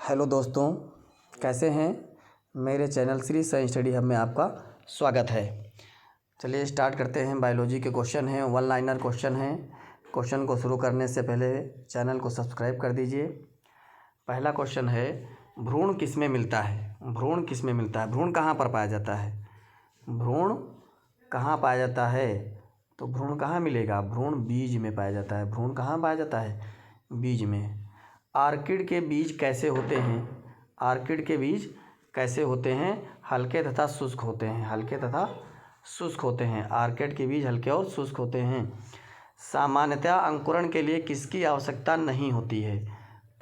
Hello दोस्तों, कैसे हैं। मेरे channel Shri Sai study hub में आपका स्वागत है। चलिए स्टार्ट करते हैं। बायोलॉजी के क्वेश्चन हैं, वन लाइनर क्वेश्चन हैं। क्वेश्चन को शुरू करने से पहले चैनल को सब्सक्राइब कर दीजिए। पहला क्वेश्चन है, भ्रूण किस में मिलता है। भ्रूण किस में मिलता है, भ्रूण कहाँ पर पाया जाता है। भ्रूण कहाँ पाया जाता है, तो भ्रूण कहाँ मिलेगा। भ्रूण बीज में पाया जाता है। भ्रूण कहाँ पाया जाता है, बीज में। आर्किड के बीज कैसे होते हैं। आर्किड के बीज कैसे होते हैं, हल्के तथा शुष्क होते हैं। हल्के तथा शुष्क होते हैं। आर्किड के बीज हल्के और शुष्क होते हैं। सामान्यतः अंकुरण के लिए किसकी आवश्यकता नहीं होती है,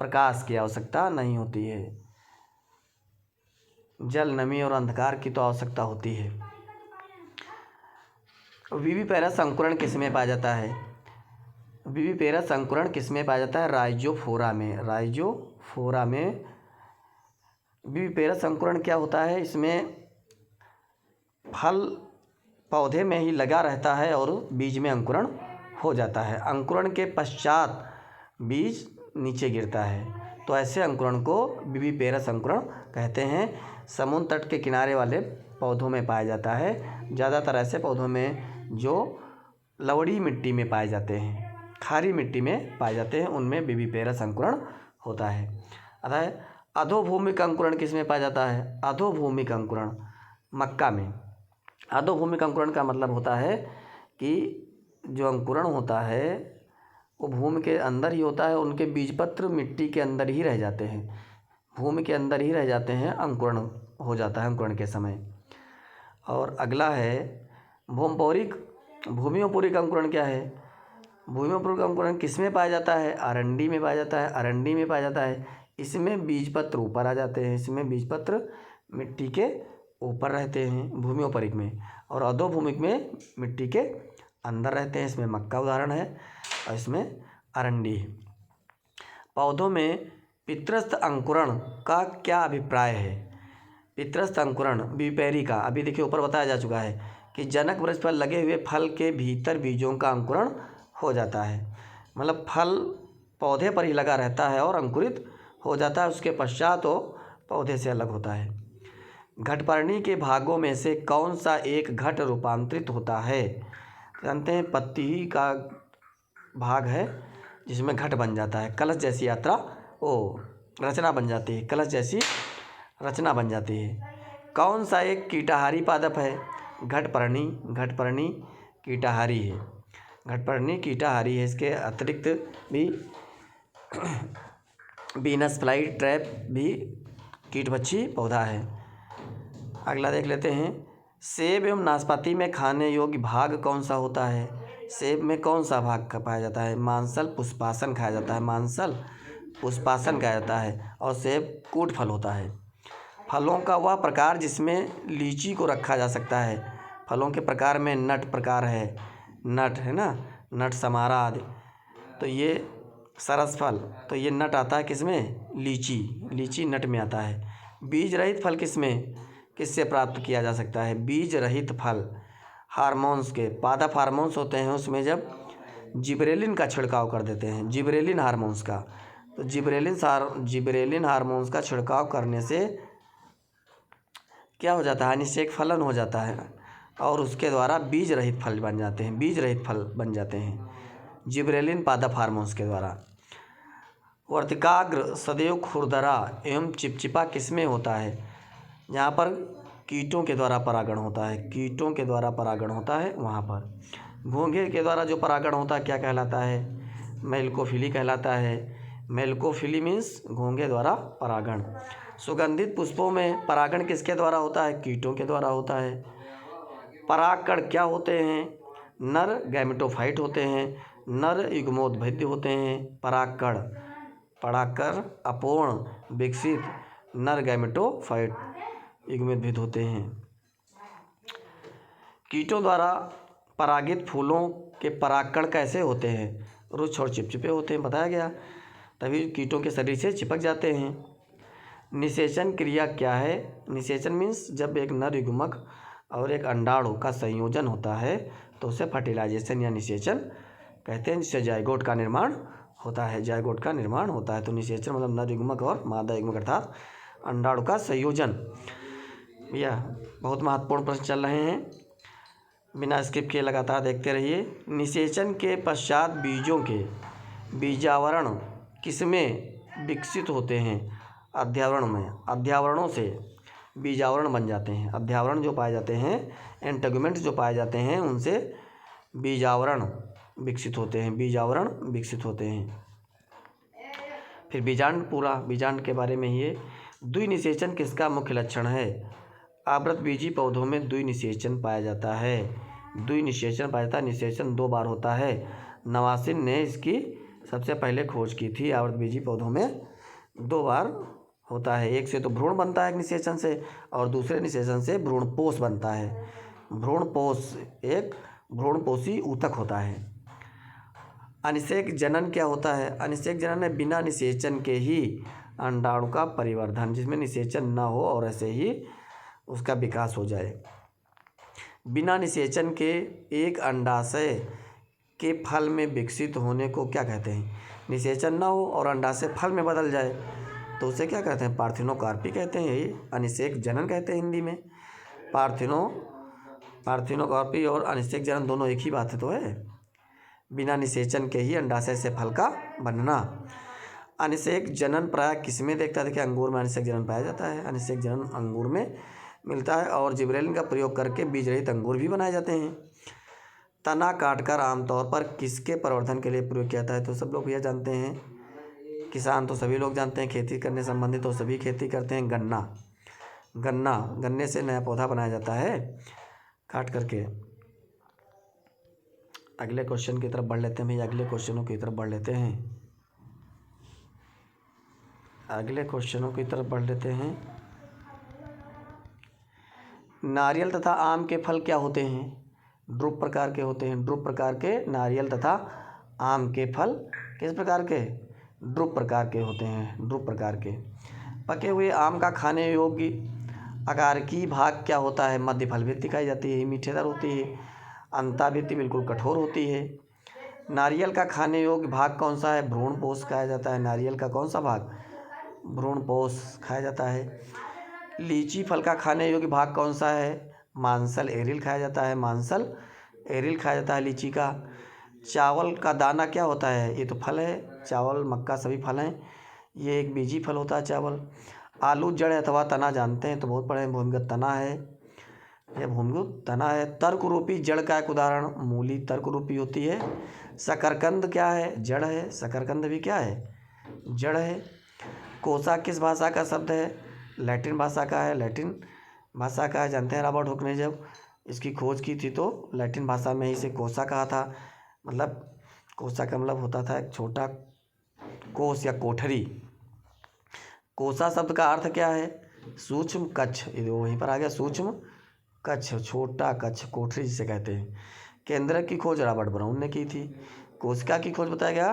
प्रकाश की आवश्यकता नहीं होती है। जल, नमी और अंधकार की तो आवश्यकता होती है। विविपेरस अंकुरण किस में पाया जाता है। विविपेरस अंकुरण किस में पाया जाता है, राइजोफोरा में। राइजोफोरा में विविपेरस अंकुरण क्या होता है, इसमें फल पौधे में ही लगा रहता है और बीज में अंकुरण हो जाता है। अंकुरण के पश्चात बीज नीचे गिरता है, तो ऐसे अंकुरण को विविपेरस अंकुरण कहते हैं। समुद्र तट के किनारे वाले पौधों में पाया जाता है। ज़्यादातर ऐसे पौधों में जो लवड़ी मिट्टी में पाए जाते हैं, खारी मिट्टी में पाए जाते हैं, उनमें विविपेरस अंकुरण होता है। अतः अधोभूमिक अंकुरण किस में पाया जाता है। अधोभूमिक अंकुरण मक्का में। अधोभूमिक अंकुरण का मतलब होता है कि जो अंकुरण होता है वो भूमि के अंदर ही होता है। उनके बीजपत्र मिट्टी के अंदर ही रह जाते हैं, भूमि के अंदर ही रह जाते हैं, अंकुरण हो जाता है अंकुरण के समय। और अगला है भूमियोपोरिक अंकुरण क्या है। भूमियोपोरिक अंकुरण किस में पाया जाता है, अरंडी में पाया जाता है। अरंडी में पाया जाता है। इसमें बीजपत्र ऊपर आ जाते हैं, इसमें बीजपत्र मिट्टी के ऊपर रहते हैं भूमियोपरिक में, और अधोभूमिक में मिट्टी के अंदर रहते हैं। इसमें मक्का उदाहरण है और इसमें अरंडी। पौधों में पितृस्थ अंकुरण का क्या अभिप्राय है। पितृस्थ अंकुरण विविपेरी का, अभी देखिए ऊपर बताया जा चुका है कि जनक वृक्ष पर लगे हुए फल के भीतर बीजों का अंकुरण हो जाता है। मतलब फल पौधे पर ही लगा रहता है और अंकुरित हो जाता है, उसके पश्चात वो पौधे से अलग होता है। घटपर्णी के भागों में से कौन सा एक घट रूपांतरित होता है। जानते हैं पत्ती ही का भाग है जिसमें घट बन जाता है, कलश जैसी रचना बन जाती है, कलश जैसी रचना बन जाती है। कौन सा एक कीटाहारी पादप है। घटपर्णी। घटपर्णी कीटाहारी है। घटपर्णी कीटाहारी है। इसके अतिरिक्त भी वीनस फ्लाई ट्रैप भी कीटभक्षी पौधा है। अगला देख लेते हैं, सेब एवं नाशपाती में खाने योग्य भाग कौन सा होता है। सेब में कौन सा भाग पाया जाता है, मांसल पुष्पासन खाया जाता है। मांसल पुष्पासन खाया जाता है और सेब कूट फल होता है। फलों का वह प्रकार जिसमें लीची को रखा जा सकता है। फलों के प्रकार में नट प्रकार है, नट है ना, नट समारा आदि। तो ये सरस फल, तो ये नट आता है किसमें, लीची। लीची नट में आता है। बीज रहित फल किससे प्राप्त किया जा सकता है। बीज रहित फल हार्मोन्स के, पादप हार्मोन्स होते हैं, उसमें जब जिबरेलिन का छिड़काव कर देते हैं, जिबरेलिन हार्मोन्स का, तो जिबरेलिन हार्मोन्स का छिड़काव करने से क्या हो जाता है, अनिषेक फलन हो जाता है और उसके द्वारा बीज रहित फल बन जाते हैं। बीज रहित फल बन जाते हैं जिबरेलिन पादप हार्मोन्स के द्वारा। वर्तिकाग्र सदैव खुरदरा एवं चिपचिपा किसमें होता है। जहाँ पर कीटों के द्वारा परागण होता है, कीटों के द्वारा परागण होता है वहाँ पर। घोंघे के द्वारा जो परागण होता है क्या कहलाता है, मेलकोफिली कहलाता है। मेलकोफिली मीन्स घोंघे द्वारा परागण। सुगंधित पुष्पों में परागण किसके द्वारा होता है, कीटों के द्वारा होता है। परागकण क्या होते हैं, नर गैमेटोफाइट होते हैं, नर युग्मोद्भिद होते हैं। परागकण अपूर्ण विकसित नर गैमेटोफाइट युग्मोद्भिद होते हैं। कीटों द्वारा परागित फूलों के परागकण कैसे होते हैं, रुक्ष और चिपचिपे होते हैं, बताया गया, तभी कीटों के शरीर से चिपक जाते हैं। निषेचन क्रिया क्या है। निषेचन मीन्स जब एक नर युग्मक और एक अंडाणु का संयोजन होता है तो उसे फर्टिलाइजेशन या निषेचन कहते हैं, जिससे जाइगोट का निर्माण होता है, जायगोट का निर्माण होता है। तो निषेचन मतलब नर युग्मक और मादा युग्मक अर्थात अंडाणु का संयोजन। भैया बहुत महत्वपूर्ण प्रश्न चल रहे हैं, बिना स्किप किए लगातार देखते रहिए। निषेचन के पश्चात बीजों के बीजावरण किसमें विकसित होते हैं? अध्यावरण में। अध्यावरणों से बीजावरण बन जाते हैं। अध्यावरण जो पाए जाते हैं, एंटेगुमेंट जो पाए जाते हैं, उनसे बीजावरण विकसित होते हैं। बीजावरण विकसित होते हैं। फिर बीजांड, पूरा बीजांड के बारे में ही है। द्विनिषेचन किसका मुख्य लक्षण है? आवृतबीजी पौधों में द्विनिषेचन पाया जाता है। द्विनिषेचन पाया जाता है। निषेचन 2 बार होता है। नवासिन ने इसकी सबसे पहले खोज की थी। आवृतबीजी पौधों में 2 बार होता है। एक से तो भ्रूण बनता है निषेचन से, और दूसरे निषेचन से भ्रूणपोष बनता है। भ्रूणपोष एक भ्रूणपोषी ऊतक होता है। अनिषेक जनन क्या होता है? अनिषेक जनन में बिना निषेचन के ही अंडाणु का परिवर्धन, जिसमें निषेचन ना हो और ऐसे ही उसका विकास हो जाए। बिना निषेचन के एक अंडाशय के फल में विकसित होने को क्या कहते हैं? निषेचन ना हो और अंडाशय फल में बदल जाए तो उसे क्या कहते हैं? पार्थिनोकार्पी कहते हैं। यही अनिषेक जनन कहते हैं हिंदी में। पार्थिनोकार्पी और अनिषेक जनन दोनों एक ही बात है तो है। बिना निषेचन के ही अंडाशय से फल का बनना। अनिषेक जनन प्राय किसमें देखता है? देखिए अंगूर में अनिषेक जनन पाया जाता है। अनिषेक जनन अंगूर में मिलता है और जिबरेलिन का प्रयोग करके बीज रहित अंगूर भी बनाए जाते हैं। तना काटकर आमतौर पर किसके प्रवर्धन के लिए प्रयोग किया जाता है? तो सब लोग भैया जानते हैं, किसान तो सभी लोग जानते हैं, खेती करने संबंधित तो सभी खेती करते हैं। गन्ने से नया पौधा बनाया जाता है काट करके। अगले क्वेश्चन की तरफ बढ़ लेते हैं भैया। अगले क्वेश्चनों की तरफ बढ़ लेते हैं। नारियल तथा आम के फल क्या होते हैं? ड्रुप प्रकार के होते हैं। ड्रुप प्रकार के नारियल तथा आम के फल किस प्रकार के? ड्रुप प्रकार के होते हैं। ड्रुप प्रकार के। पके हुए आम का खाने योग्य आकार की भाग क्या होता है? मध्य फल भित्ति खाई जाती है, मीठेदार होती है। अंताभित्ति बिल्कुल कठोर होती है। नारियल का खाने योग्य भाग कौन सा है? भ्रूणपोष खाया जाता है। नारियल का कौन सा भाग? भ्रूणपोष खाया जाता है। लीची फल का खाने योग्य भाग कौन सा है? मांसल एरिल खाया जाता है। मांसल एरिल खाया जाता है लीची का। चावल का दाना क्या होता है? ये तो फल है। चावल, मक्का सभी फल हैं। ये एक बीजी फल होता है चावल। आलू जड़ अथवा तना जानते हैं तो बहुत पढ़े हैं। भूमिगत तना है। यह भूमिगत तना है। तर्करूपी जड़ का एक उदाहरण? मूली तर्करूपी होती है। शकरकंद क्या है? जड़ है। शकरकंद भी क्या है? जड़ है। कोसा किस भाषा का शब्द है? लैटिन भाषा का है। लैटिन भाषा का है। जानते हैं रॉबर्ट हुक ने जब इसकी खोज की थी तो लैटिन भाषा में ही इसे कोसा कहा था। मतलब कोसा का मतलब होता था एक छोटा कोस या कोठरी। कोसा शब्द का अर्थ क्या है? सूक्ष्म कक्ष। ये वहीं पर आ गया, सूक्ष्म कक्ष, छोटा कक्ष, कोठरी जिसे कहते हैं। केंद्रक की खोज रॉबर्ट ब्राउन ने की थी। कोशिका की खोज बताया गया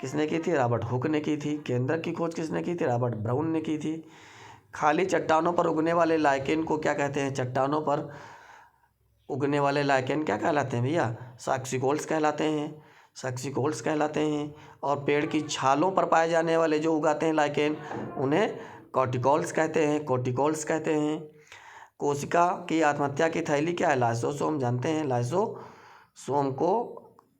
किसने की थी? रॉबर्ट हुक ने की थी। केंद्रक की खोज किसने की थी? रॉबर्ट ब्राउन ने की थी। खाली चट्टानों पर उगने वाले लाइकेन को क्या कहते हैं? चट्टानों पर उगने वाले लाइकेन क्या कहलाते हैं भैया? सक्सिकोल्स कहलाते हैं। सक्सिकोल्स कहलाते हैं। और पेड़ की छालों पर पाए जाने वाले जो उगाते हैं लाइकेन, उन्हें कॉर्टिकॉल्स कहते हैं। कॉर्टिकॉल्स कहते हैं। कोशिका की आत्महत्या की थैली क्या है? लाइसोसोम जानते हैं। लाइसोसोम को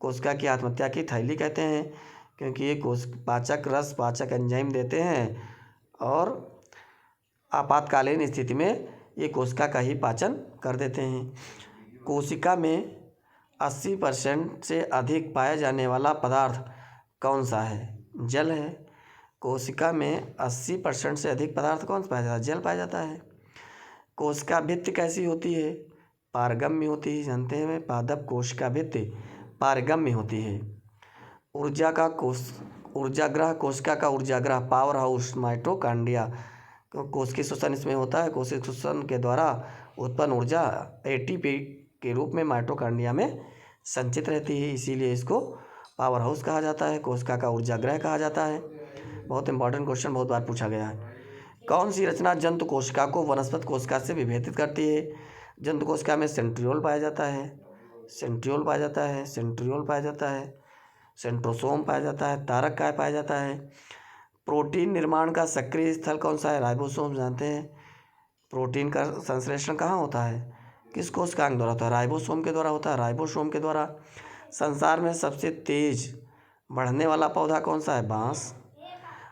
कोशिका की आत्महत्या की थैली कहते हैं, क्योंकि ये पाचक रस, पाचक एंजाइम देते हैं और आपातकालीन स्थिति में ये कोशिका का ही पाचन कर देते हैं। कोशिका में 80% से अधिक पाया जाने वाला पदार्थ कौन सा है? जल है। कोशिका में 80% से अधिक पदार्थ कौन सा पाया जाता है? जल पाया जाता है। कोशिका भित्ति कैसी होती है? पारगम्य होती है। जानते हैं मैं, पादप कोशिका भित्ति पारगम्य होती है। ऊर्जाग्रह, कोशिका का ऊर्जाग्रह, पावर हाउस, माइटोकॉन्ड्रिया। कोशिकीय श्वसन इसमें होता है। कोशिकीय श्वसन के द्वारा उत्पन्न ऊर्जा एटीपी के रूप में माइटोकॉन्ड्रिया में संचित रहती है, इसीलिए इसको पावर हाउस कहा जाता है। कोशिका का ऊर्जाग्रह कहा जाता है। बहुत इंपॉर्टेंट क्वेश्चन, बहुत बार पूछा गया है। कौन सी रचना जंतु कोशिका को वनस्पति कोशिका से विभेदित करती है? जंतु कोशिका में सेंट्रियोल पाया जाता है। सेंट्रियोल पाया जाता है। सेंट्रोसोम पाया जाता है। तारक काय पाया जाता है। प्रोटीन निर्माण का सक्रिय स्थल कौन सा है। राइबोसोम जानते हैं। प्रोटीन का संश्लेषण कहाँ होता है, किस कोशिकांग द्वारा होता है, राइबोसोम के द्वारा होता है, राइबोसोम के द्वारा। संसार में सबसे तेज बढ़ने वाला पौधा कौन सा है, बांस।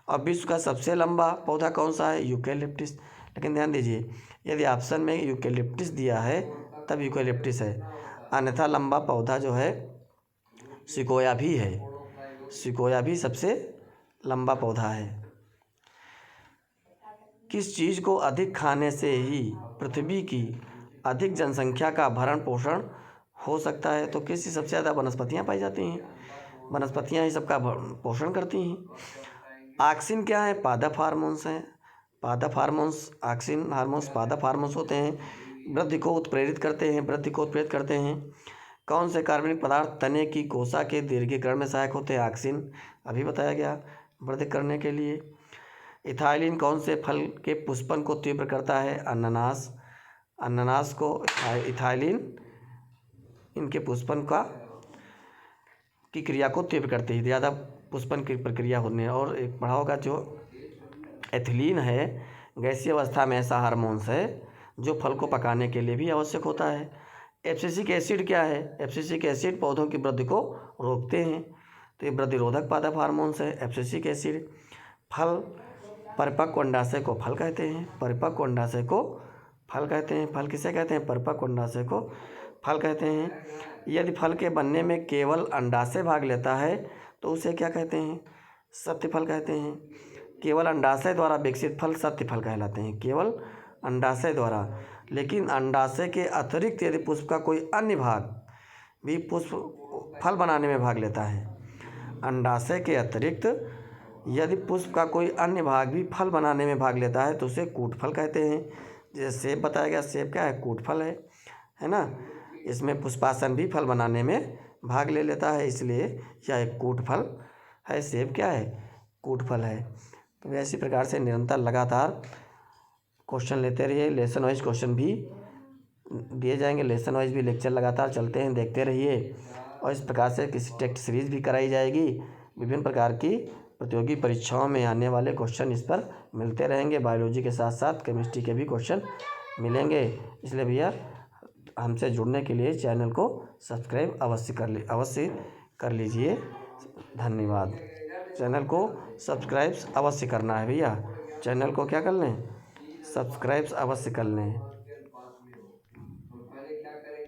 और विश्व का सबसे लंबा पौधा कौन सा है, यूकेलिप्टिस। लेकिन ध्यान दीजिए, यदि ऑप्शन में यूकेलिप्टिस दिया है तब यूकेलिप्टिस है, अन्यथा लंबा पौधा जो है सिकोया भी है। सिकोया भी सबसे लंबा पौधा है। किस चीज़ को अधिक खाने से ही पृथ्वी की अधिक जनसंख्या का भरण पोषण हो सकता है। तो किस सबसे ज़्यादा वनस्पतियाँ पाई जाती हैं, वनस्पतियाँ ही सबका पोषण करती हैं। ऑक्सिन क्या है, पादप हार्मोन्स हैं। पादप हार्मोन्स, ऑक्सिन हार्मोन्स पादप हार्मोन्स होते हैं, वृद्धि को उत्प्रेरित करते हैं, वृद्धि को उत्प्रेरित करते हैं। कौन से कार्बनिक पदार्थ तने की कोसा के दीर्घीकरण में सहायक होते हैं, ऑक्सिन अभी बताया गया, वृद्धि करने के लिए। इथाइलिन कौन से फल के पुष्पन को तीव्र करता है, अनानास। अनानास को इथाइलिन इनके पुष्पन की क्रिया को तीव्र करती है, ज़्यादा पुष्पन की प्रक्रिया होने। और एक पढ़ा होगा जो एथिलीन है, गैसीय अवस्था में ऐसा हार्मोन्स है जो फल को पकाने के लिए भी आवश्यक होता है। एब्सिसिक एसिड क्या है, एब्सिसिक एसिड पौधों की वृद्धि को रोकते हैं, तो ये वृद्धिरोधक पादप हार्मोन्स है एब्सिसिक एसिड। फल, परिपक्व अंडाशय को फल कहते हैं, परिपक्व अंडाशय को फल कहते हैं। फल किसे कहते हैं, परिपक्व अंडाशय को फल कहते हैं। यदि फल के बनने में केवल अंडाशय भाग लेता है तो उसे क्या कहते हैं, सत्य फल कहते हैं। केवल अंडाशय द्वारा विकसित फल सत्य फल कहलाते हैं, केवल अंडाशय द्वारा। लेकिन अंडाशय के अतिरिक्त यदि पुष्प का कोई अन्य भाग भी पुष्प फल बनाने में भाग लेता है, अंडाशय के अतिरिक्त यदि पुष्प का कोई अन्य भाग भी फल बनाने में भाग लेता है तो उसे कूटफल कहते हैं। जैसे सेब बताया गया, सेब क्या है, कूटफल है ना। इसमें पुष्पासन भी फल बनाने में भाग ले लेता है, इसलिए यह एक कूटफल है। सेब क्या है, कूटफल है। तो ऐसी प्रकार से निरंतर लगातार क्वेश्चन लेते रहिए। लेसन वाइज क्वेश्चन भी दिए जाएंगे, लेसन वाइज भी लेक्चर लगातार चलते हैं, देखते रहिए। और इस प्रकार से किसी टेस्ट सीरीज़ भी कराई जाएगी। विभिन्न प्रकार की प्रतियोगी परीक्षाओं में आने वाले क्वेश्चन इस पर मिलते रहेंगे। बायोलॉजी के साथ साथ केमिस्ट्री के भी क्वेश्चन मिलेंगे। इसलिए भैया हमसे जुड़ने के लिए चैनल को सब्सक्राइब अवश्य कर लीजिए। धन्यवाद। चैनल को सब्सक्राइब अवश्य करना है भैया, चैनल को क्या कर लें, सब्सक्राइब अवश्य कर लें।